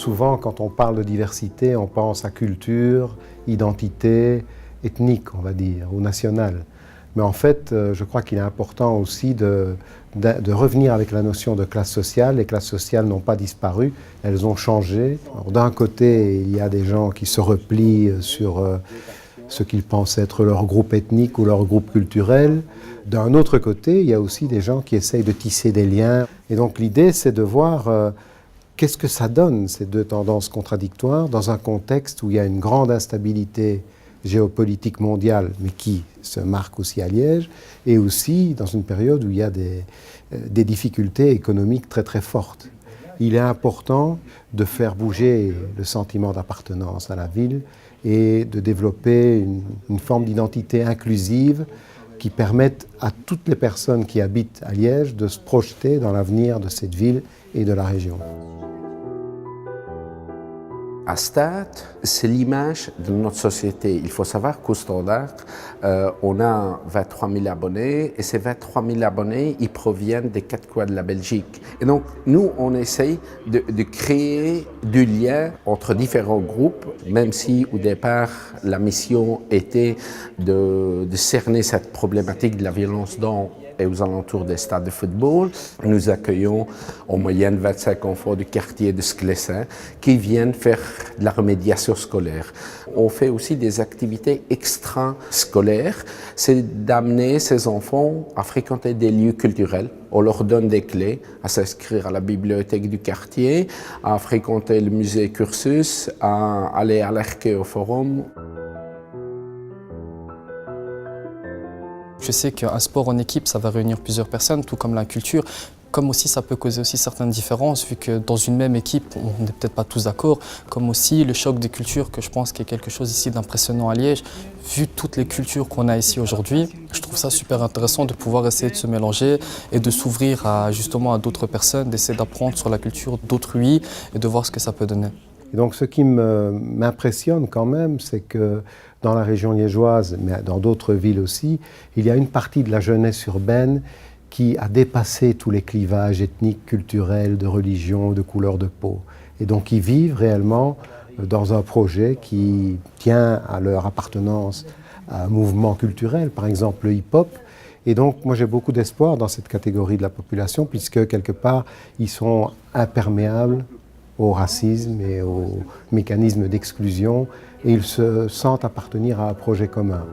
souvent, quand on parle de diversité, on pense à culture, identité, ethnique, on va dire, ou nationale. Mais en fait, je crois qu'il est important aussi de revenir avec la notion de classe sociale. Les classes sociales n'ont pas disparu, elles ont changé. D'un côté, il y a des gens qui se replient sur ce qu'ils pensent être leur groupe ethnique ou leur groupe culturel. D'un autre côté, il y a aussi des gens qui essayent de tisser des liens. Et donc l'idée, c'est de voir qu'est-ce que ça donne, ces deux tendances contradictoires, dans un contexte où il y a une grande instabilité géopolitique mondiale, mais qui se marque aussi à Liège, et aussi dans une période où il y a des difficultés économiques très très fortes. Il est important de faire bouger le sentiment d'appartenance à la ville et de développer une forme d'identité inclusive qui permette à toutes les personnes qui habitent à Liège de se projeter dans l'avenir de cette ville et de la région. À Stade, c'est l'image de notre société. Il faut savoir qu'au Standard, on a 23 000 abonnés et ces 23 000 abonnés, ils proviennent des quatre coins de la Belgique. Et donc, nous, on essaye de créer du lien entre différents groupes, même si au départ, la mission était de cerner cette problématique de la violence dans et aux alentours des stades de football. Nous accueillons en moyenne 25 enfants du quartier de Sclessin qui viennent faire de la remédiation scolaire. On fait aussi des activités extrascolaires, c'est d'amener ces enfants à fréquenter des lieux culturels. On leur donne des clés, à s'inscrire à la bibliothèque du quartier, à fréquenter le musée Cursus, à aller à l'Archéoforum. Je sais qu'un sport en équipe, ça va réunir plusieurs personnes, tout comme la culture. Comme aussi, ça peut causer aussi certaines différences, vu que dans une même équipe, on n'est peut-être pas tous d'accord. Comme aussi le choc des cultures, que je pense qu'il y a quelque chose ici d'impressionnant à Liège. Vu toutes les cultures qu'on a ici aujourd'hui, je trouve ça super intéressant de pouvoir essayer de se mélanger et de s'ouvrir justement à d'autres personnes, d'essayer d'apprendre sur la culture d'autrui et de voir ce que ça peut donner. Et donc ce qui m'impressionne quand même, c'est que dans la région liégeoise, mais dans d'autres villes aussi, il y a une partie de la jeunesse urbaine qui a dépassé tous les clivages ethniques, culturels, de religion, de couleur de peau. Et donc ils vivent réellement dans un projet qui tient à leur appartenance à un mouvement culturel, par exemple le hip-hop. Et donc moi j'ai beaucoup d'espoir dans cette catégorie de la population, puisque quelque part ils sont imperméables au racisme et aux mécanismes d'exclusion, et ils se sentent appartenir à un projet commun.